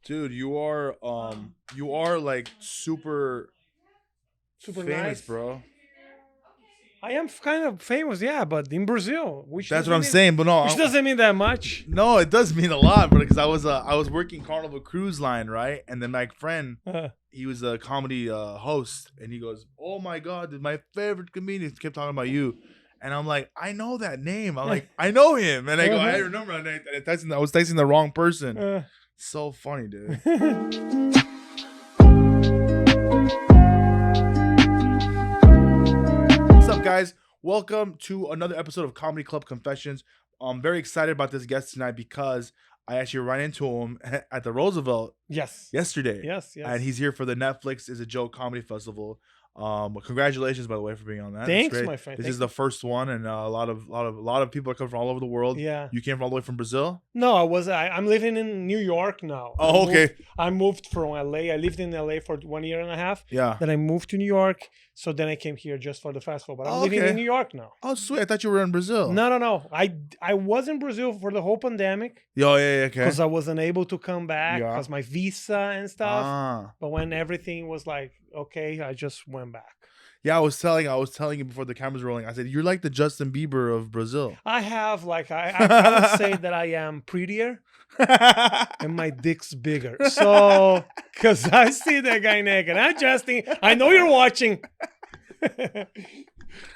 Dude, you are like Super famous, nice. bro. I am kind of famous, yeah, but in Brazil, That's what I'm saying. But no, which doesn't mean that much. no, it does mean a lot, bro. Because I was working Carnival Cruise Line, right? And then my friend, he was a comedy host, and he goes, "Oh my god, dude, my favorite comedian kept talking about you." And I'm like, I know that name. I'm like, I know him. And I go, I remember. And I was texting the wrong person. So funny, dude. What's up, guys? Welcome to another episode of Comedy Club Confessions. I'm very excited about this guest tonight because I actually ran into him at the Roosevelt yesterday. Yes. And he's here for the Netflix is a Joke Comedy Festival. Congratulations, by the way, for being on that. Thanks, my friend. This is the first one, and a lot of people are coming from all over the world. Yeah. You came from all the way from Brazil? No, I'm living in New York now. Oh, okay. I moved from LA. I lived in LA for 1 year and a half. Yeah. Then I moved to New York. So then I came here just for the festival. But I'm living in New York now. Oh, sweet. I thought you were in Brazil. No. I was in Brazil for the whole pandemic. Oh, yeah, okay. Because I wasn't able to come back because my visa and stuff. Ah. But when everything was like, okay, I just went back. Yeah, I was telling you before the cameras rolling. I said, you're like the Justin Bieber of Brazil. I have I would say that I am prettier and my dick's bigger. So, because I see that guy naked. Hi, Justin. I know you're watching.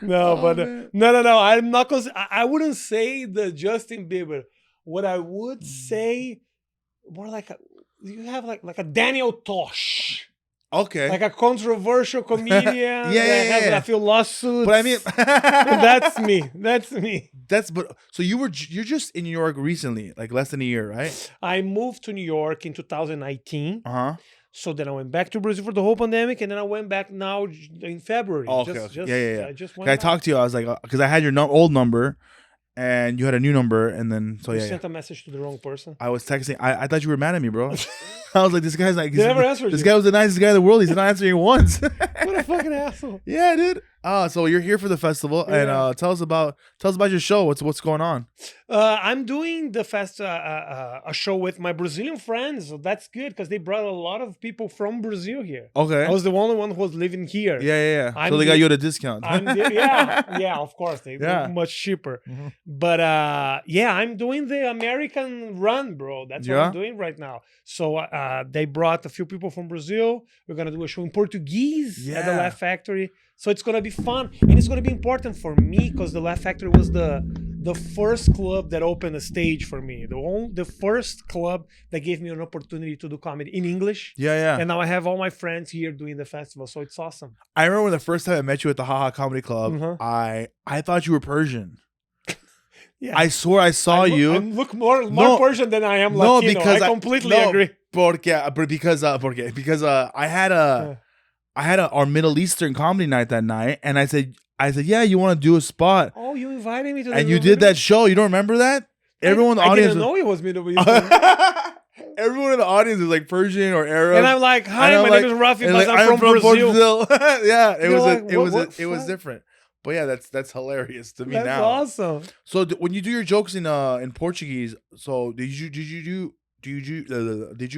No. I'm not going to, I wouldn't say the Justin Bieber. What I would say, more like you have like a Daniel Tosh. Okay. Like a controversial comedian that has a few lawsuits. But I mean, that's me. So you're just in New York recently, like less than a year, right? I moved to New York in 2019. Uh-huh. So then I went back to Brazil for the whole pandemic, and then I went back now in February. Oh, okay. Yeah. I just went back. I talked to you. I was like, because I had your old number, and you had a new number, and then you sent a message to the wrong person. I was texting. I thought you were mad at me, bro. I was like, this guy's like, they never answered. This guy was the nicest guy in the world. He's not answering once. What a fucking asshole. Yeah, dude. So you're here for the festival, and tell us about your show. What's going on? I'm doing the a show with my Brazilian friends, so that's good because they brought a lot of people from Brazil here. Okay, I was the only one who was living here. Yeah. So they got you at a discount. Yeah, of course they're much cheaper. Mm-hmm. But I'm doing the American run, bro. That's what I'm doing right now. So they brought a few people from Brazil. We're gonna do a show in Portuguese at the Laugh Factory. So it's gonna be fun, and it's gonna be important for me because the Laugh Factory was the first club that opened a stage for me. The first club that gave me an opportunity to do comedy in English. Yeah. And now I have all my friends here doing the festival, so it's awesome. I remember the first time I met you at the Haha Comedy Club. Mm-hmm. I thought you were Persian. Yeah. I swore I saw you. I look more Persian than I am Latino. No, because I completely agree. Because I had our Middle Eastern comedy night that night, and I said, yeah, you want to do a spot? Oh, you invited me to that. And you did that show. You don't remember that? Everyone in the audience. I didn't know it was Middle Eastern. Everyone in the audience was like Persian or Arab. And I'm like, hi, my name is Rafinha Bastos. I'm from Brazil. Yeah, it was different. But yeah, that's hilarious to me now. That's awesome. So when you do your jokes in Portuguese, so did you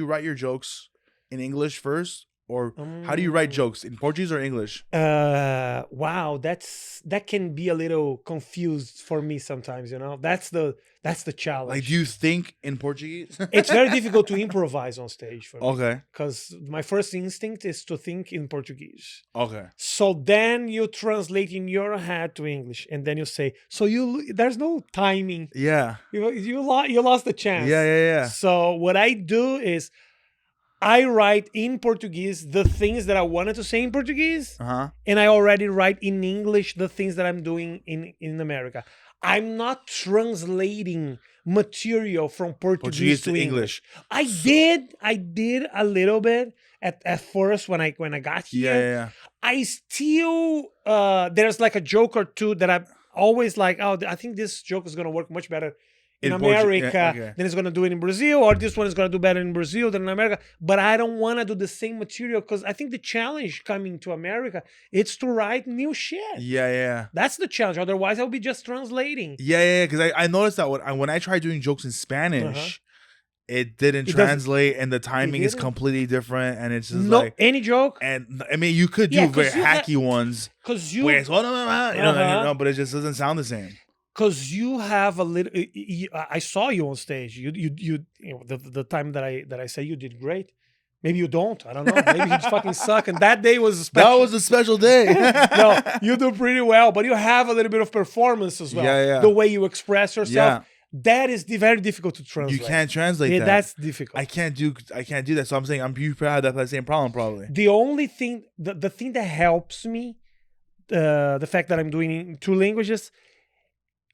write your jokes in English first? Or how do you write jokes, in Portuguese or English? Wow, that can be a little confused for me sometimes, you know? That's the challenge. Like, do you think in Portuguese? It's very difficult to improvise on stage for me. Okay. Because my first instinct is to think in Portuguese. Okay. So then you translate in your head to English, and then you say, there's no timing. Yeah. You lost the chance. Yeah. So what I do is, I write in Portuguese the things that I wanted to say in Portuguese, and I already write in English the things that I'm doing in America. I'm not translating material from Portuguese to English. I did a little bit at first when I got here. Yeah. I still there's like a joke or two that I'm always like, oh, I think this joke is gonna work much better in America, then it's going to do it in Brazil, or this one is going to do better in Brazil than in America. But I don't want to do the same material because I think the challenge coming to America, it's to write new shit. Yeah. That's the challenge. Otherwise, I'll be just translating. Yeah. Because I noticed that when I tried doing jokes in Spanish, it didn't It doesn't- translate, and the timing is didn't? completely different, and it's just No, like, any joke? and I mean, you could do Yeah, very 'cause you ha- hacky ones, Because you, where it's, well, Uh-huh. but it just doesn't sound the same. because you have a little. I saw you on stage. You know, the time that I say you did great. Maybe you don't. I don't know. Maybe you just fucking suck. And that day was special. That was a special day. No, you do pretty well, but you have a little bit of performance as well. Yeah. The way you express yourself. Yeah. That is very difficult to translate. You can't translate Yeah, that. that's difficult. I can't do that. So I'm saying you probably have that same problem probably. The only thing, the thing that helps me, the fact that I'm doing in 2 languages,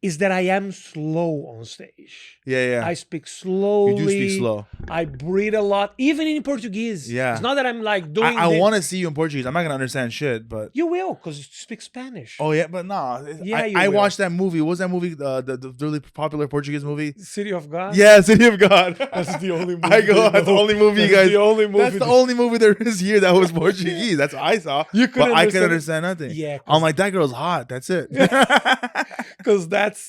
is that I am slow on stage. Yeah. I speak slowly. You do speak slow. I breathe a lot, even in Portuguese. Yeah. It's not that I'm like doing. I want to see you in Portuguese. I'm not gonna understand shit, but You will, because you speak Spanish. oh yeah, but no. Yeah, you I will. watched that movie. What was that movie? The really popular Portuguese movie. City of God. Yeah, City of God. That's the only movie. I go. That's the only movie, you guys. The only movie. That's the only movie there is here that was Portuguese. That's what I saw. You couldn't but I could understand- understand nothing. Yeah, I'm like, that girl's hot. That's it. because that's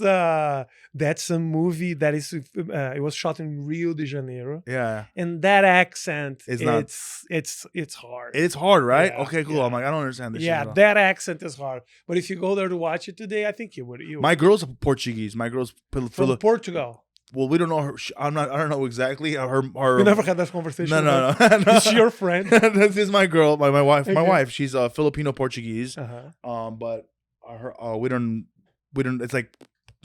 a movie that is it was shot in Rio de Janeiro, Yeah. and that accent It's not- it's hard. It's hard, right? Yeah, Okay, cool. yeah. I'm like, I don't understand this shit Yeah, at all. that accent is hard. But if you go there to watch it today, I think you would. My girl's Portuguese. My girl's from Portugal. well, we don't know her. I don't know exactly her. You never had that conversation. No. Is she your friend? This is my girl, my wife. My Okay. wife. She's Filipino Portuguese. Uh-huh. But her we don't. It's like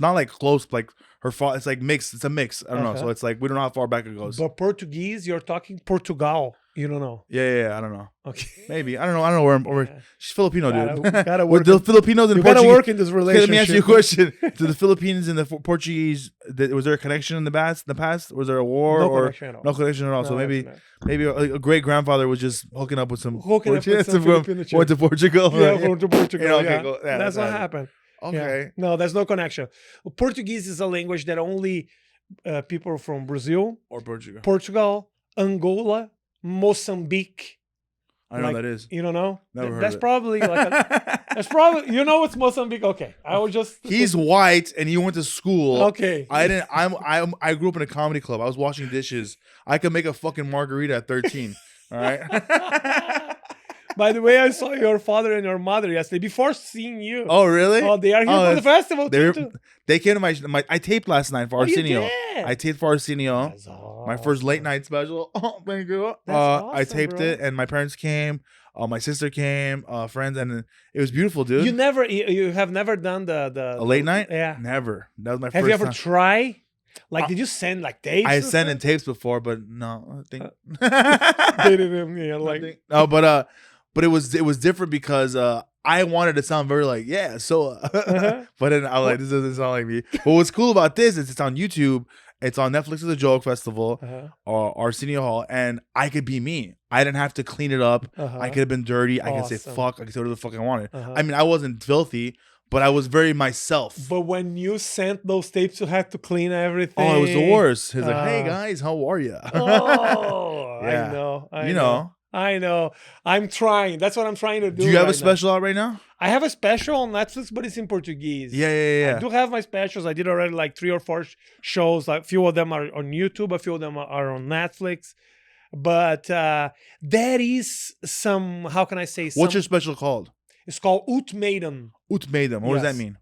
not like close. Like her father. It's like mixed. It's a mix. I don't know. Okay. So it's like we don't know how far back it goes. But Portuguese, you're talking Portugal. You don't know. Yeah. I don't know. Okay. Maybe I don't know where. Yeah. She's Filipino, dude. Gotta With work. the Filipinos and You gotta Portuguese. work in this Okay, relationship. let me ask you a question. To the Philippines and the Portuguese, was there a connection in the past? Was there a war No or connection at all. no connection at all? No So maybe connection. a great grandfather was just hooking up with some Hooking up with Portuguese some from- Filipino chick. went to Portugal. Yeah, right? from to Portugal. Yeah, okay, yeah. cool. Yeah, That's what that's happened. Okay. Yeah. No, there's no connection. Portuguese is a language that only people from Brazil, Or Portugal. Portugal, Angola, Mozambique. I know like- what that is. You don't know? Never heard That's of it. probably like that's probably you know what's Mozambique? Okay, I was just He's white and he went to school. okay. I didn't. I grew up in a comedy club. I was washing dishes. I could make a fucking margarita at 13. All right. By the way, I saw your father and your mother yesterday before seeing you. Oh really? Oh, they are here Oh, for the festival They too. they came to my. I taped last night for Oh, you Arsenio. did? I taped for Arsenio. That's My first awesome. late night special. Oh, thank you. That's I awesome, taped bro. it, and my parents came. My sister came, friends, and it was beautiful, dude. You have never done the A late night? Yeah. Never. That was my Have first you ever time. tried? Like, did you send like tapes? I or sent in something? tapes before, but no, I think. They didn't. Yeah, like no, but it was different because I wanted to sound very like Uh-huh. but then I was like, this doesn't sound like me. But what's cool about this is it's on YouTube. It's on Netflix as a joke festival or Arsenio Hall, and I could be me. I didn't have to clean it up. I could have been dirty. I could say Awesome. fuck. I could say whatever the fuck I wanted. Uh-huh. I mean, I wasn't filthy, but I was very myself. But when you sent those tapes, you had to clean everything. Oh, it was the worst. He's like, hey Uh, guys, how are you? Oh, Yeah. I know. You know. I know. I'm trying. That's what I'm trying to do. Do you have a right now. special out right now? I have a special on Netflix, but it's in Portuguese. Yeah. I do have my specials. I did already like 3 or 4 shows. Like, a few of them are on YouTube. A few of them are on Netflix. But there is some. How can I say? What's your special called? It's called Ultimatum. Ultimatum. What does that Yes. mean?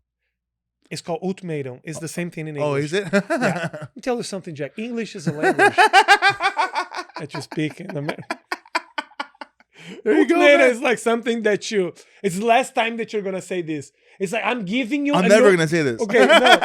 It's called Ultimatum. It's the same thing in English. Oh, is it? Let me tell you something, Jack. English is a language that you speak in America. There you go. Ultimatum Man. is like something that you. It's the last time that you're gonna say this. It's like I'm giving you. I'm and never you're- gonna say this. Okay, no.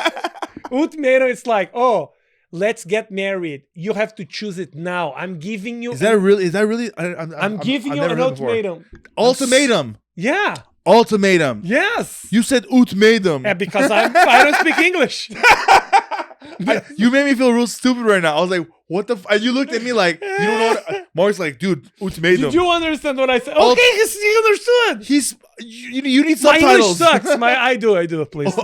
Ultimatum. It's like, oh, let's get married. You have to choose it now. I'm giving you. Is that really? I'm giving I've you never an heard it before. ultimatum. Ultimatum. Yeah. Ultimatum. Yes. You said ultimatum. Yeah, because I don't speak English. You made me feel real stupid right now. I was like, "What the?" And you looked at me like, "You don't know." What Mark's like, "Dude, ultimatum." Did you understand what I said? Ult- Okay, he understood. He's. You need My English subtitles. sucks. I do. Please.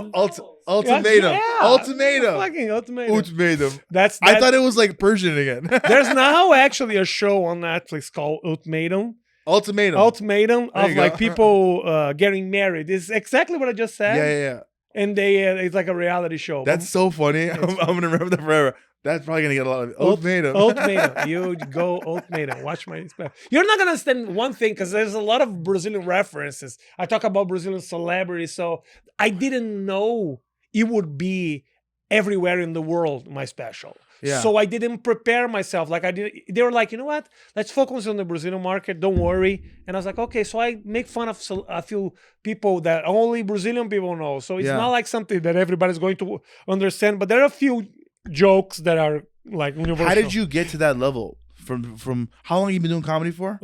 Ultimatum. Yeah. Ultimatum. Fucking ultimatum. Ultimatum. That's I thought it was like Persian again. there's now actually a show on Netflix called Ultimatum. Ultimatum. Ultimatum There of you go. like people getting married. It's exactly what I just said. Yeah. And they it's like a reality show. That's so funny. I'm gonna remember that forever. That's probably gonna get a lot of ultimatum. Ultimatum. You go ultimatum. Watch my special. You're not gonna understand one thing because there's a lot of Brazilian references. I talk about Brazilian celebrities, so I didn't know it would be everywhere in the world. My special. Yeah. So I didn't prepare myself. Like I did. They were like, you know what? Let's focus on the Brazilian market. Don't worry. And I was like, okay. So I make fun of a few people that only Brazilian people know. So it's not like something that everybody's going to understand. But there are a few jokes that are like universal. How did you get to that level? From how long have you been doing comedy for?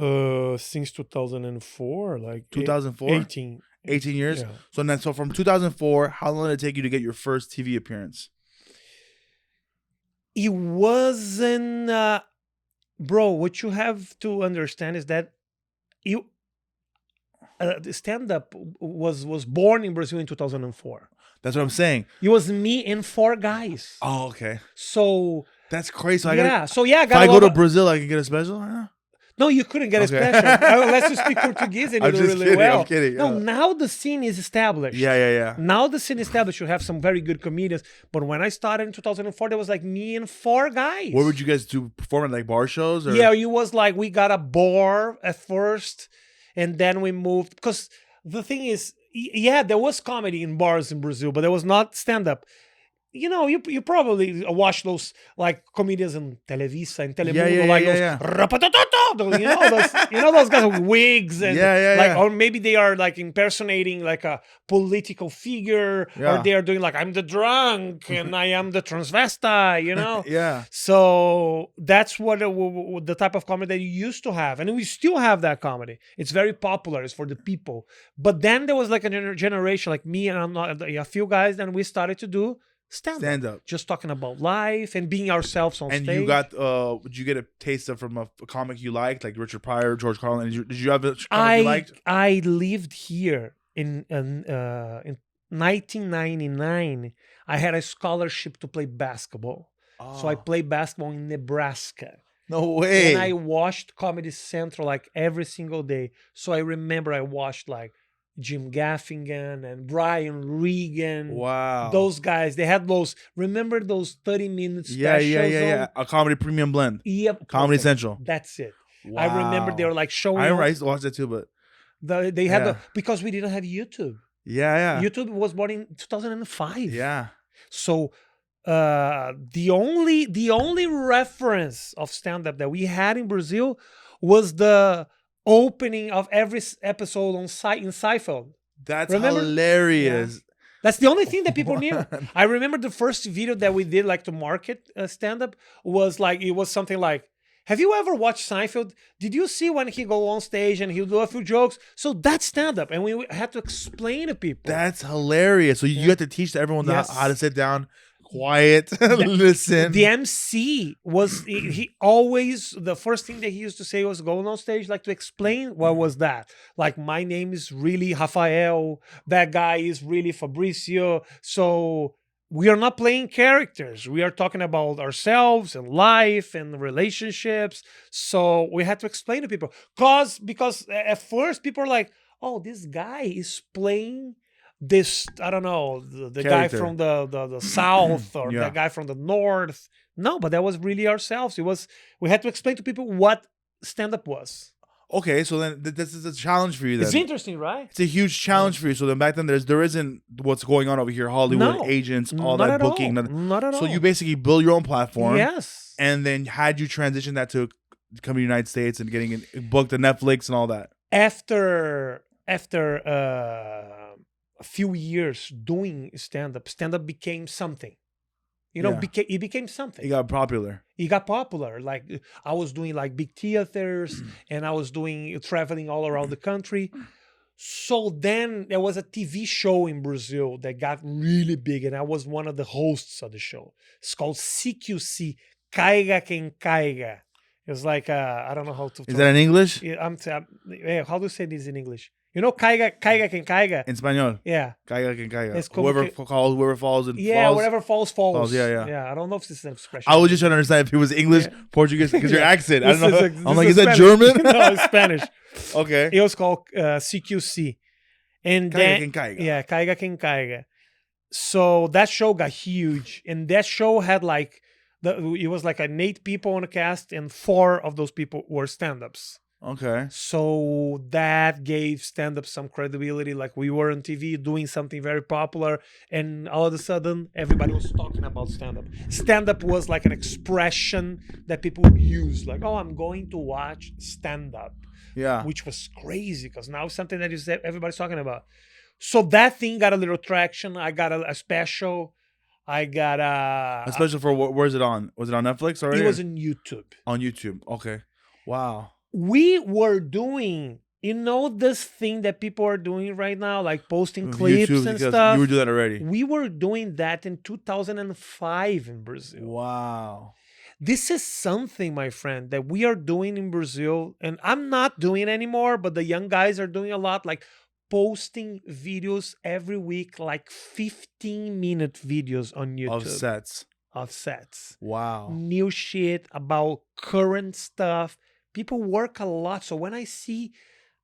Since 2004, like 2004, 18 years. Yeah. So from 2004, how long did it take you to get your first TV appearance? It wasn't, bro. What you have to understand is that you the stand-up was born in Brazil in 2004. That's what I'm saying. It was me and 4 guys. Oh, okay. So that's crazy. So I if I go to Brazil, I can get a special. No, you couldn't get a special unless you speak Portuguese and you do really well. I'm kidding. No, now the scene is established. Yeah. Now the scene is established. You have some very good comedians. But when I started in 2004, there was like me and 4 guys. What would you guys do? Perform at like bar shows? Or? Yeah, it was like we got a bar at first, and then we moved. Because the thing is, yeah, there was comedy in bars in Brazil, but there was not stand-up. You know, you probably watch those like comedians in Televisa and Telemundo, those guys with wigs and or maybe they are like impersonating like a political figure, or they are doing like I'm the drunk and I am the transvestite, you know. So that's what the type of comedy that you used to have, and we still have that comedy. It's very popular. It's for the people. But then there was like a generation like me and a few guys, and we started to do stand up, just talking about life and being ourselves on stage. And you got, did you get a taste of from a comic you liked, like Richard Pryor, George Carlin? Did you have a comic you liked? I lived here in 1999. I had a scholarship to play basketball, so I played basketball in Nebraska. No way. And I watched Comedy Central like every single day. So I remember I watched like Jim Gaffigan and Brian Regan. Wow. Those guys, they had those, remember those 30-minute specials? Yeah. A comedy premium blend. Yep. Comedy Central. That's it. Wow. I remember they were like showing. I used to watch that too, but. They had because we didn't have YouTube. Yeah. YouTube was born in 2005. Yeah. So the only reference of stand-up that we had in Brazil was the opening of every episode in Seinfeld. That's hilarious. Yeah. That's the only thing that people knew. I remember the first video that we did like to market stand-up was like, it was something like, have you ever watched Seinfeld? Did you see when he go on stage and he'll do a few jokes? So that's stand-up. And we had to explain to people. That's hilarious. So you had to teach everyone how to sit down, quiet, listen. The MC was, he always, the first thing that he used to say was going on stage, like to explain what was that. Like, my name is really Rafael. That guy is really Fabricio. So we are not playing characters. We are talking about ourselves and life and relationships. So we had to explain to people. Because at first people are like, oh, this guy is playing this, I don't know, the guy from the south or the guy from the north. No, but that was really ourselves. We had to explain to people what stand-up was. Okay, so then this is a challenge for you then. It's interesting, right? It's a huge challenge for you. So then back then there isn't what's going on over here, Hollywood, agents, all that booking. Not at all. So you basically build your own platform. Yes. And then had you transition that to come to the United States and getting booked to Netflix and all that? After a few years doing stand-up became something. It became something. It got popular. Like I was doing like big theaters and I was traveling all around the country. So then there was a TV show in Brazil that got really big and I was one of the hosts of the show. It's called CQC, Caiga Quem Caiga. It's like, I don't know how to. Is that in English? How do you say this in English? You know, caiga quien caiga. In Español. Yeah. Caiga quien caiga. Whoever falls. Whatever falls. Yeah. Yeah, I don't know if this is an expression. I was just trying to understand if it was English, Portuguese, because your accent. I don't know. I'm like, is that Spanish. German? No, it's Spanish. Okay. It was called CQC. And Caiga quien caiga. Yeah, caiga quien caiga. So that show got huge. And that show had like It was like an 8 people on a cast, and 4 of those people were stand-ups. Okay. So that gave stand-up some credibility. Like we were on TV doing something very popular, and all of a sudden everybody was talking about stand-up. Stand-up was like an expression that people would use, like, "Oh, I'm going to watch stand-up," Yeah. which was crazy because now it's something that everybody's talking about. So that thing got a little traction. I got a special. I got a Especially for where's it on? Was it on Netflix already? It was on YouTube. On YouTube. Okay. Wow. We were doing, this thing that people are doing right now, like posting clips YouTube, and because stuff. you were doing that already. We were doing that in 2005 in Brazil. Wow. This is something, my friend, that we are doing in Brazil, and I'm not doing it anymore, but the young guys are doing a lot, like posting videos every week, like 15-minute videos on YouTube. Of sets. Wow. New shit about current stuff. People work a lot. So when I see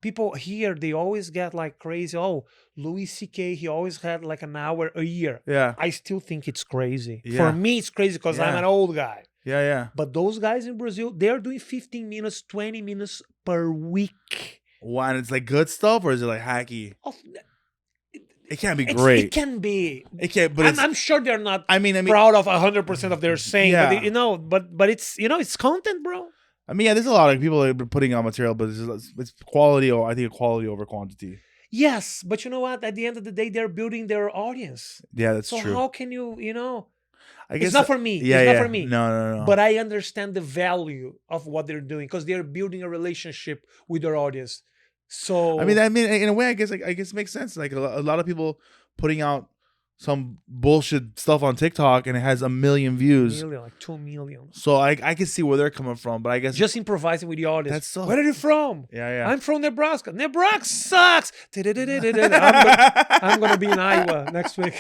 people here, they always get like crazy. Oh, Louis C.K., he always had like an hour a year. Yeah. I still think it's crazy. Yeah. For me, it's crazy because I'm an old guy. Yeah, yeah. But those guys in Brazil, they're doing 15 minutes, 20 minutes per week. Wow, and it's like good stuff, or is it like hacky? Oh, it can't be great. It can be. It can't, but I'm sure they're not I mean, proud of 100% of their saying. Yeah. But it's, it's content, bro. I mean, yeah, there's a lot of people that are putting out material, but it's quality, or I think quality over quantity. Yes, but you know what? At the end of the day, they're building their audience. Yeah, that's true. So how can you, I guess it's not for me. Yeah, it's yeah. not for me. No. But I understand the value of what they're doing because they're building a relationship with their audience. So I mean, in a way, I guess it makes sense. Like a lot of people putting out some bullshit stuff on TikTok and it has 1 million views. Like 2 million. So I can see where they're coming from, but I guess just improvising with the audience. That's so. Where are you from? Yeah. I'm from Nebraska. Nebraska sucks. I'm gonna be in Iowa next week.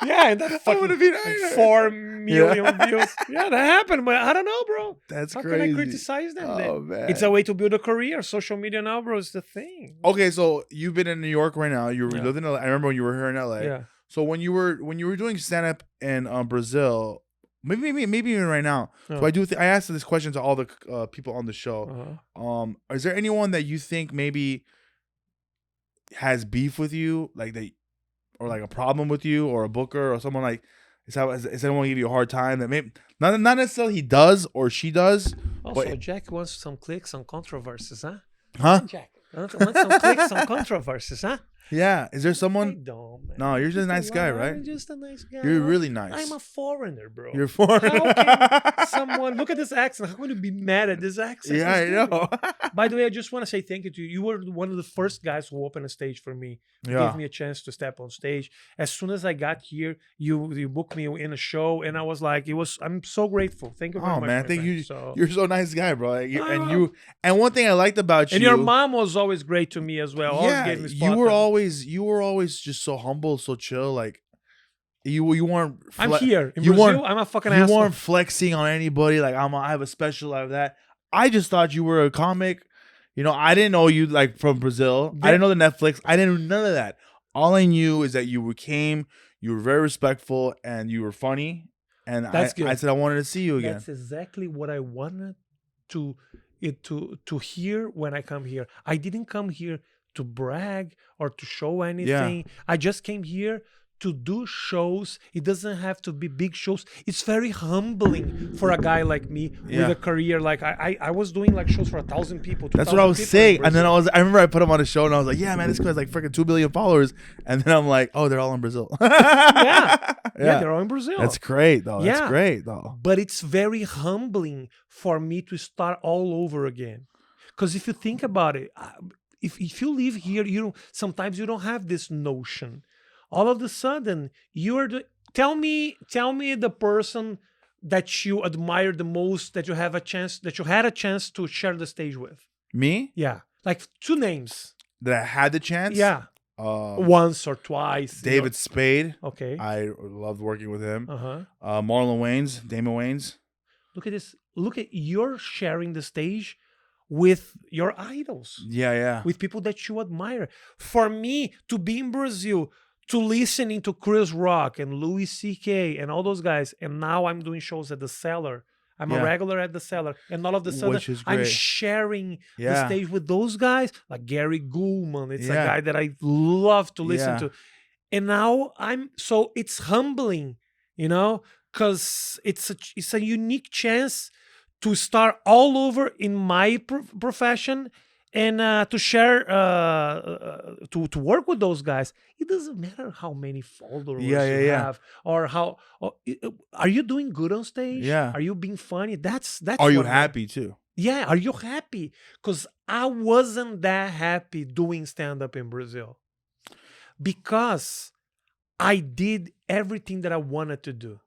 Yeah, and that fucking I'm gonna be in Iowa. 4 million views. Yeah, that happened, but I don't know, bro. That's How crazy. can I criticize them? Oh, man. It's a way to build a career. Social media now, bro, is the thing. Okay, so you've been in New York right now. You lived in LA. I remember when you were here in LA. Yeah. So when you were doing stand up in Brazil, maybe even right now. So I asked this question to all the people on the show. Is there anyone that you think maybe has beef with you, like they, or like a problem with you, or a booker or someone like? Is anyone give you a hard time that maybe not necessarily he does or she does? Also, Jack wants some clicks on controversies, huh? Huh? Jack wants some clicks on controversies, huh? Yeah. Is there someone? I don't, man. No, you're just a nice guy, right? I'm just a nice guy. You're really nice. I'm a foreigner, bro. You're foreigner. How can someone look at this accent? How can you be mad at this accent? Yeah, I know. By the way, I just want to say thank you to you. You were one of the first guys who opened a stage for me. You gave me a chance to step on stage. As soon as I got here, you booked me in a show, and I was like, I'm so grateful. Thank you very much. Oh man, thank you. So, you're so nice guy, bro. And one thing I liked about you, and your mom was always great to me as well. Yeah, always gave me you were always just so humble, so chill. Like you weren't. I'm here in Brazil. I'm a fucking asshole. You weren't flexing on anybody. Like I have a special like that. I just thought you were a comic. I didn't know you like from Brazil. I didn't know the Netflix. I didn't know none of that. All I knew is that you were very respectful, and you were funny. And I said I wanted to see you again. That's exactly what I wanted to hear when I come here. I didn't come here to brag or to show anything. Yeah. I just came here to do shows. It doesn't have to be big shows. It's very humbling for a guy like me with a career. Like I was doing like shows for 1,000 people. That's what I was saying. And then I remember I put him on a show and I was like, yeah, man, this guy's like freaking 2 billion followers. And then I'm like, oh, they're all in Brazil. yeah, they're all in Brazil. That's great though. That's great though. But it's very humbling for me to start all over again. Because if you think about it, if you live here, sometimes you don't have this notion. All of a sudden, tell me the person that you admire the most, that you had a chance to share the stage with. Me? Yeah, like 2 names that I had the chance. Yeah, once or twice. David Spade. Okay, I loved working with him. Marlon Wayans, Damon Wayans. Look at this. Look at you're sharing the stage with your idols. Yeah. With people that you admire. For me to be in Brazil, to listening to Chris Rock and Louis C.K. and all those guys. And now I'm doing shows at the Cellar. I'm a regular at the Cellar. And all of a sudden, Which is I'm great. sharing the stage with those guys. Like Gary Goulman. It's a guy that I love to listen to. And now so it's humbling, you know, because it's a unique chance to start all over in my profession and to share, to work with those guys. It doesn't matter how many followers you have or how. Are you doing good on stage? Yeah. Are you being funny? That's. Are you happy too? Yeah. Are you happy? Because I wasn't that happy doing stand-up in Brazil because I did everything that I wanted to do.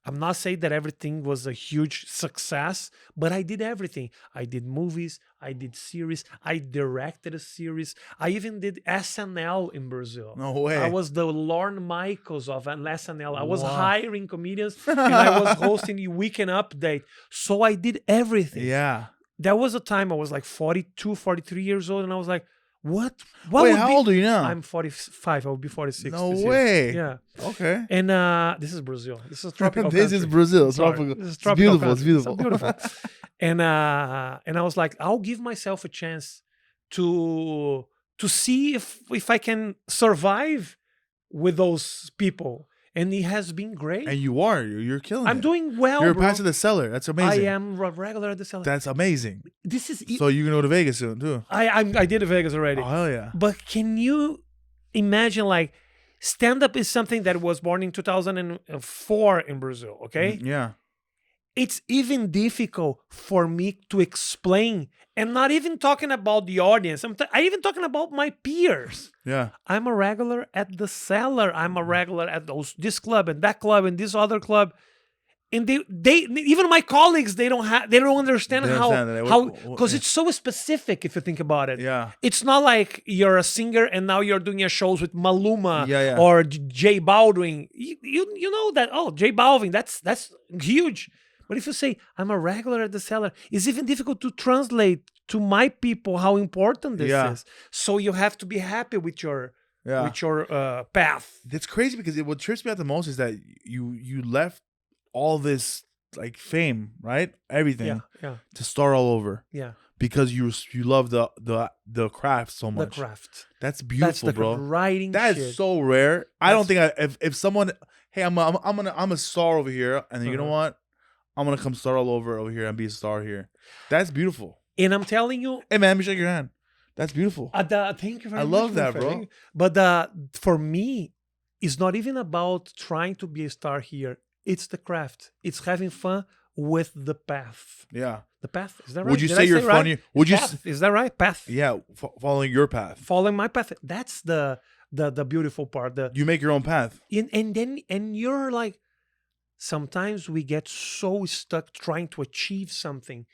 I'm not saying that everything was a huge success, but I did everything. I did movies, I did series, I directed a series. I even did SNL in Brazil. No way. I was the Lorne Michaels of SNL. I was hiring comedians and I was hosting the Weekend Update. So I did everything. Yeah. There was a time I was like 42, 43 years old and I was like, what? Wait, how old are you now? I'm 45. I will be 46. No way. Yeah. Okay. And this is Brazil. This is tropical. This is Brazil. Tropical. This is tropical. It's beautiful. It's beautiful. It's beautiful. And I was like, I'll give myself a chance to see if I can survive with those people. And it has been great. And you're killing it. I'm doing well. You're past the Cellar. That's amazing. I am a regular at the Cellar. That's amazing. This is so you can go to Vegas soon too. I did Vegas already. Oh hell yeah! But can you imagine like stand-up is something that was born in 2004 in Brazil? Okay. Yeah. It's even difficult for me to explain, and not even talking about the audience. I'm even talking about my peers. Yeah. I'm a regular at the Cellar. I'm a regular at this club and that club and this other club. And they even my colleagues, they don't understand how because it's so specific if you think about it. Yeah. It's not like you're a singer and now you're doing your shows with Maluma or J Balvin. You know that, J Balvin, that's huge. But if you say, I'm a regular at the Cellar, it's even difficult to translate to my people how important this is. So you have to be happy with your path. That's crazy because what trips me out the most is that you left all this like fame, right? Everything. To start all over. Yeah. Because you love the craft so much. The craft. That's beautiful, that's bro. Writing. That is so rare. I don't think if someone, hey, I'm a star over here, and then you know what? I'm gonna come start all over here and be a star here. That's beautiful. And I'm telling you, hey man, let me shake your hand. That's beautiful. Thank you very much. I love that, bro. But for me, it's not even about trying to be a star here. It's the craft. It's having fun with the path. Yeah. The path. Is that right? Would you say you're funny? Right? Would you? Is that right? Path. Yeah, following your path. Following my path. That's the beautiful part. You make your own path. And you're like, sometimes we get so stuck trying to achieve something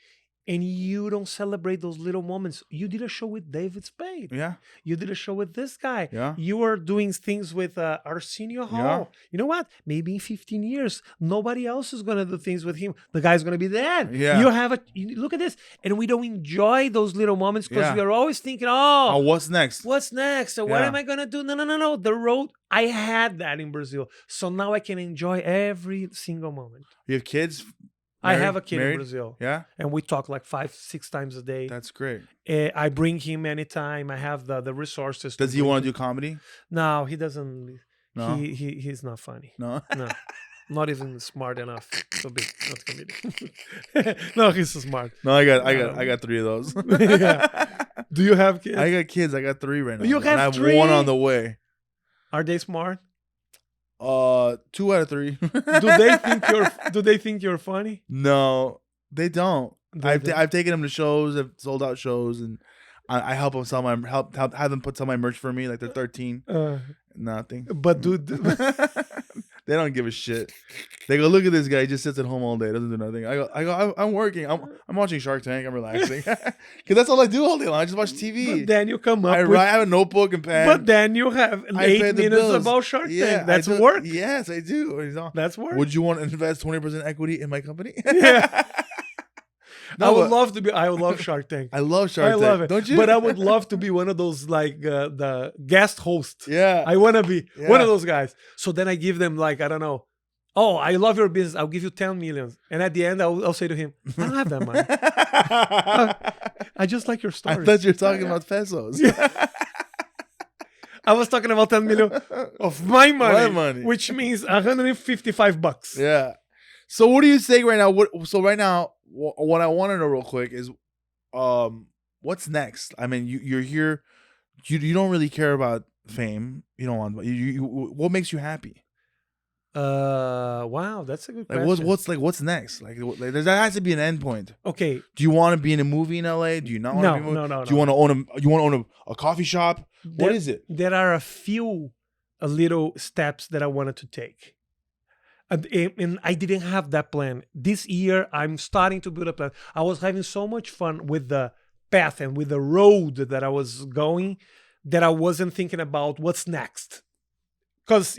and you don't celebrate those little moments. You did a show with David Spade. Yeah. You did a show with this guy. Yeah. You were doing things with Arsenio Hall. Yeah. You know what? Maybe in 15 years, nobody else is going to do things with him. The guy's going to be dead. Yeah. Look at this. And we don't enjoy those little moments because we are always thinking, what's next? What's next? So what am I going to do? No. The road. I had that in Brazil. So now I can enjoy every single moment. You have kids? I have a kid in Brazil. Yeah? And we talk like 5-6 times a day. That's great. I bring him anytime. I have the resources. Does he want to do comedy? No, he doesn't. No? He's not funny. No? No. Not even smart enough to be not comedian. No, he's so smart. No, I got 3 of those. Do you have kids? I got kids. I got 3 right now. You have and I have 3? 1 on the way. Are they smart? 2 out of 3. Do they think you're funny? No, they don't. I've taken them to shows. I've sold out shows, and I help them sell my have them put some of my merch for me. Like they're 13. Nothing. But dude, they don't give a shit. They go, look at this guy. He just sits at home all day, doesn't do nothing. I go. I'm working. I'm watching Shark Tank. I'm relaxing because that's all I do all day long. I just watch TV. But then you come up. I have a notebook and pen. But then you have 8 minutes about Shark Tank. That's work. Yes, I do. That's work. Would you want to invest 20% equity in my company? Yeah. I would love to be. I would love Shark Tank. I love Shark Tank. I love it. Don't you? But I would love to be one of those like the guest host. Yeah. I want to be one of those guys. So then I give them like, I don't know. Oh, I love your business. I'll give you 10 million. And at the end, I'll say to him, I don't have that money. I just like your story. I thought you were talking about pesos. I was talking about 10 million of my money, My money. which means $155. Yeah. So what do you say right now? Right now, what I want to know real quick is, what's next? I mean, you're here. You don't really care about fame. You don't want. What makes you happy? Wow, that's a good question. What's next? Like there has to be an end point. Okay. Do you want to be in a movie in LA? Do you not want to be in a movie? No. Do you want to own a coffee shop? What is it? There are a few little steps that I wanted to take. And I didn't have that plan. This year, I'm starting to build a plan. I was having so much fun with the path and with the road that I was going that I wasn't thinking about what's next. Because,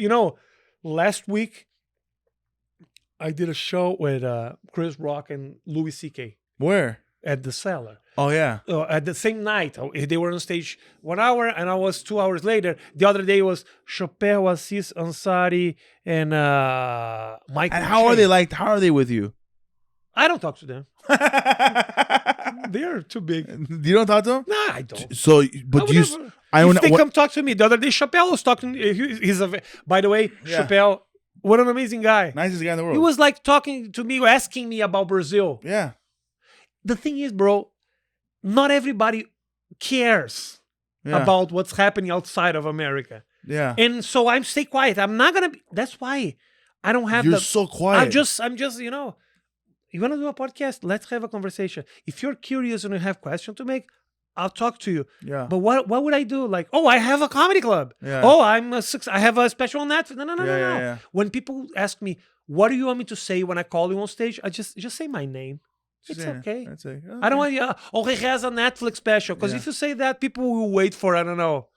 last week, I did a show with Chris Rock and Louis C.K. Where? At the Cellar. Oh, yeah. At the same night. They were on stage 1 hour and I was 2 hours later. The other day was Chappelle, Aziz Ansari, and Michael. And how are they liked? How are they with you? I don't talk to them. They're too big. You don't talk to them? Nah, I don't. So, but you... If they come talk to me. The other day, Chappelle was talking. By the way, Chappelle, what an amazing guy. Nicest guy in the world. He was like talking to me, asking me about Brazil. Yeah. The thing is, bro, not everybody cares about what's happening outside of America. Yeah. And so I'm stay quiet. I'm not going to be. That's why I don't have You're so quiet. I'm just, you want to do a podcast? Let's have a conversation. If you're curious and you have questions to make, I'll talk to you. Yeah. But what would I do? Like, I have a comedy club. Yeah. Oh, I have a special on Netflix. No. Yeah. When people ask me, what do you want me to say when I call you on stage? I just say my name. It's okay. That's okay. I don't want he has a Netflix special. Because if you say that, people will wait for, I don't know,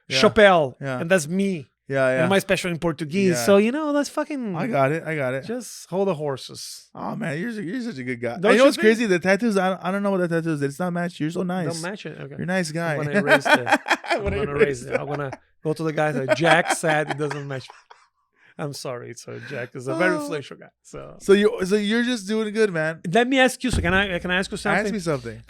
Chappelle. Yeah. And that's me. Yeah. And my special in Portuguese. Yeah. So, that's fucking... I got it. Just hold the horses. Oh, man, you're such a good guy. Don't You know you what's think? crazy? The tattoos, I don't know what that tattoo is. It's not matched. You're so nice. Don't match it? Okay. You're a nice guy. I'm going to erase it. I'm going to erase it. I'm going to go to the guy that Jack said it doesn't match. I'm sorry. So Jack is a very influential guy. So you're just doing good, man. let me ask you. So can I ask you something? Ask me something.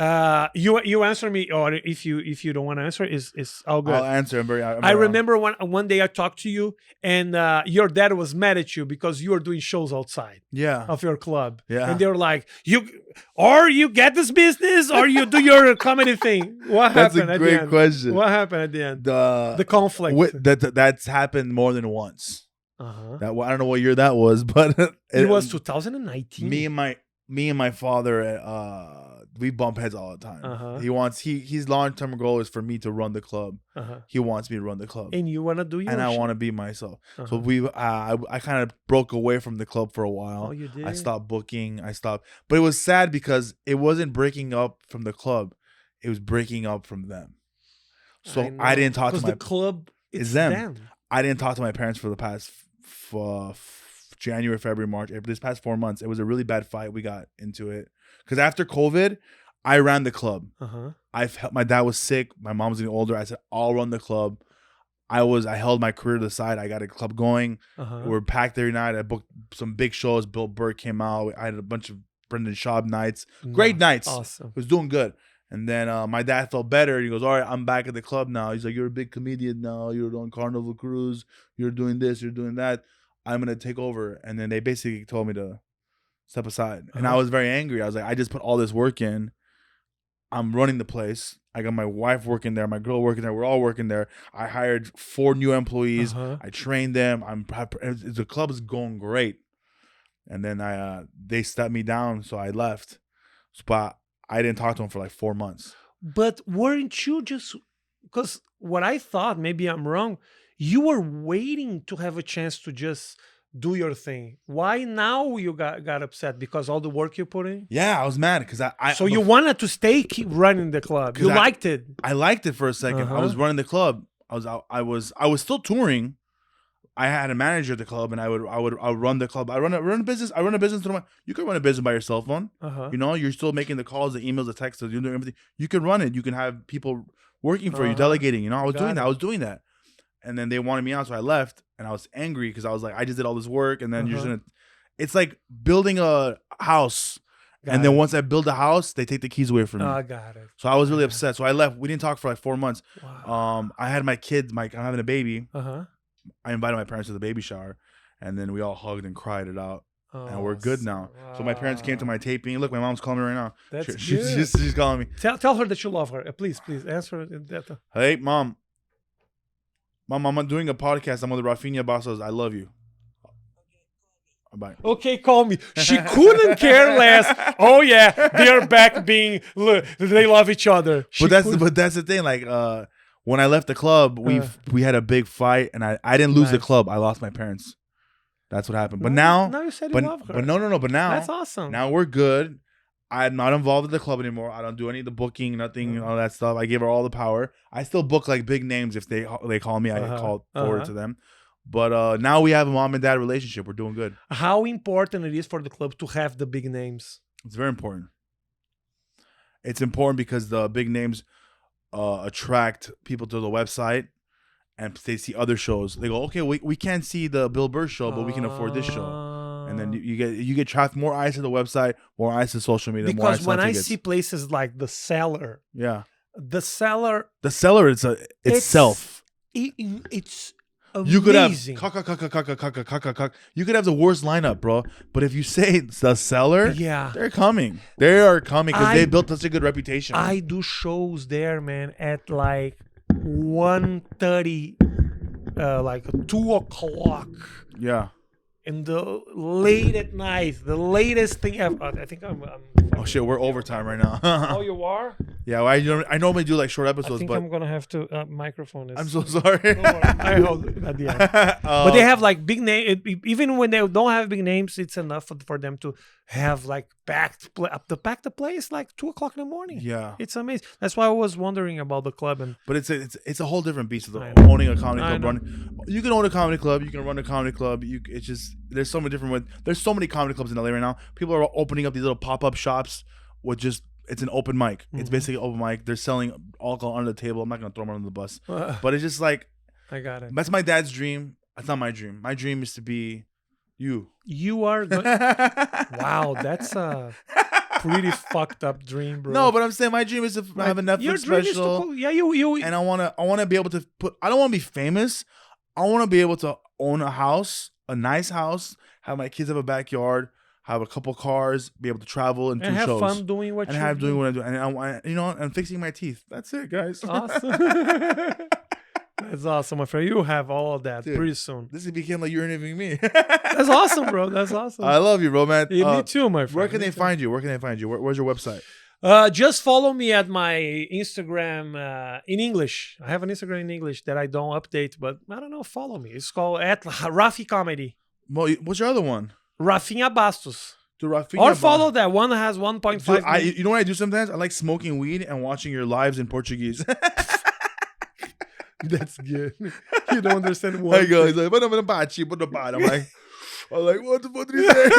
You answer me, or if you don't want to answer, is all good. I'll answer. I remember one day I talked to you, and your dad was mad at you because you were doing shows outside of your club. Yeah. And they were like, you get this business, or you do your comedy thing. What happened That's a at the great end? question. What happened at the end? The conflict. That's happened more than once. Uh-huh. I don't know what year that was, but it was 2019. Me and my father, we bump heads all the time. Uh-huh. His long-term goal is for me to run the club. Uh-huh. He wants me to run the club, and you want to do your and I want to be myself. So I kind of broke away from the club for a while. Oh, you did? I stopped booking. But it was sad because it wasn't breaking up from the club; it was breaking up from them. So I didn't talk to my the club. It's them. I didn't talk to my parents for the past January, February, March, April. This past 4 months, it was a really bad fight. We got into it because after COVID, I ran the club. My dad was sick. My mom was getting older. I said, I'll run the club. I held my career to the side. I got a club going. We were packed every night. I booked some big shows. Bill Burr came out. I had a bunch of Brendan Schaub nights. Great nights. Awesome. It was doing good. And then my dad felt better. He goes, all right, I'm back at the club now. He's like, you're a big comedian now. You're on Carnival Cruise. You're doing this. You're doing that. I'm going to take over. And then they basically told me to step aside. And I was very angry. I was like, I just put all this work in. I'm running the place. I got my wife working there, my girl working there. We're all working there. I hired 4 new employees. I trained them. The club is going great. And then they stepped me down, so I left. But I didn't talk to them for like 4 months. But weren't you just... Because what I thought, maybe I'm wrong, you were waiting to have a chance to just do your thing. Why now you got upset? Because all the work you put in? Yeah, I was mad because So you wanted to keep running the club. You liked it. I liked it for a second. I was running the club. I was still touring. I had a manager at the club, and I would run the club. I run a business. I run a business. You can run a business by your cell phone. You know, you're still making the calls, the emails, the texts, you're doing everything. You can run it. You can have people working for you, delegating. You know, I was doing that. And then they wanted me out, so I left, and I was angry because I was like, I just did all this work, and then you're just gonna. It's like building a house. And then once I build a house, they take the keys away from me. I got it. So I was really upset. So I left. We didn't talk for like 4 months. Wow. I had my kids. I'm having a baby. Uh-huh. I invited my parents to the baby shower, and then we all hugged and cried it out. And we're good now. So my parents came to my taping. Look, my mom's calling me right now. That's good. She's calling me. Tell her that you love her. Please answer that. Hey, Mom. Mom, I'm doing a podcast. I'm with Rafinha Bastos. I love you. Bye. Okay, call me. She couldn't care less. Oh yeah, they're back being. They love each other. But that's the thing. Like when I left the club, we had a big fight, and I didn't lose the club. I lost my parents. That's what happened. But now you said you love her. But no. But now that's awesome. Now we're good. I'm not involved with the club anymore. I don't do any of the booking, nothing, all that stuff. I gave her all the power. I still book like big names if they call me. I call forward to them. But now we have a mom and dad relationship. We're doing good. How important it is for the club to have the big names? It's very important. It's important because the big names attract people to the website, and they see other shows. They go, okay, we can't see the Bill Burr show, but we can afford this show. And then you get traffic, more eyes to the website, more eyes to social media. Because more eyes when I see places like the Cellar, the Cellar, it's itself. It's amazing. You could have you could have the worst lineup, bro. But if you say the Cellar, they're coming. They are coming because they built such a good reputation. I do shows there, man, at like 1:30, like 2 o'clock. Yeah. In the late at night, the latest thing ever. I think I'm oh shit, we're overtime right now. Oh, you are? Yeah, well, I normally do like short episodes, I think I'm gonna have to. Microphone is. I'm so sorry. I hold it at the end. But they have like big name. Even when they don't have big names, it's enough for them to have like packed the place like 2 o'clock in the morning. Yeah, it's amazing. That's why I was wondering about the club. But it's a whole different beast of owning a comedy club. You can own a comedy club. You can run a comedy club. It's just there's so many different ways. There's so many comedy clubs in LA right now. People are opening up these little pop-up shops with just. It's an open mic. It's basically open mic. They're selling alcohol under the table. I'm not gonna throw them under the bus, but it's just like I got it. That's my dad's dream. That's not my dream. My dream is to be you. You are. Wow, that's a pretty fucked up dream, bro. No, but I'm saying my dream is to have a Netflix special. You. And I wanna be able to put. I don't want to be famous. I want to be able to own a house, a nice house, have my kids have a backyard. Have a couple cars, be able to travel and do shows, have fun doing what I do, and and fixing my teeth. That's it, guys. Awesome. That's awesome, my friend. You have all of that pretty soon. This became like you're interviewing me. That's awesome, bro. That's awesome. I love you, bro, man. Yeah, me too, my friend. Where can they find you? Where's your website? Just follow me at my Instagram in English. I have an Instagram in English that I don't update, but I don't know. Follow me. It's called at Rafi Comedy. What's your other one? Rafinha Bastos. Rafinha or follow that one has 1.5. You know what I do sometimes? I like smoking weed and watching your lives in Portuguese. That's good. You don't understand what. I go, he's like, I'm like, what the fuck did he say?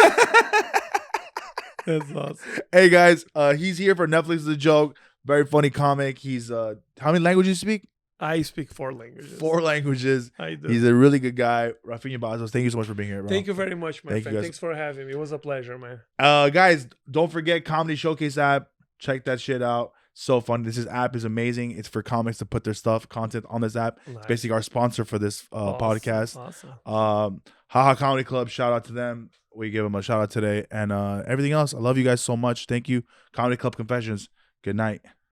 That's awesome. Hey guys, he's here for Netflix is a Joke. Very funny comic. He's how many languages do you speak? I speak 4 languages. 4 languages. I do. He's a really good guy. Rafinha Bastos, thank you so much for being here, bro. Thank you very much, my friend. Thanks for having me. It was a pleasure, man. Guys, don't forget Comedy Showcase app. Check that shit out. So fun. This app is amazing. It's for comics to put their content on this app. Nice. It's basically our sponsor for this podcast. Awesome. Haha Comedy Club. Shout out to them. We give them a shout out today. And everything else. I love you guys so much. Thank you. Comedy Club Confessions. Good night.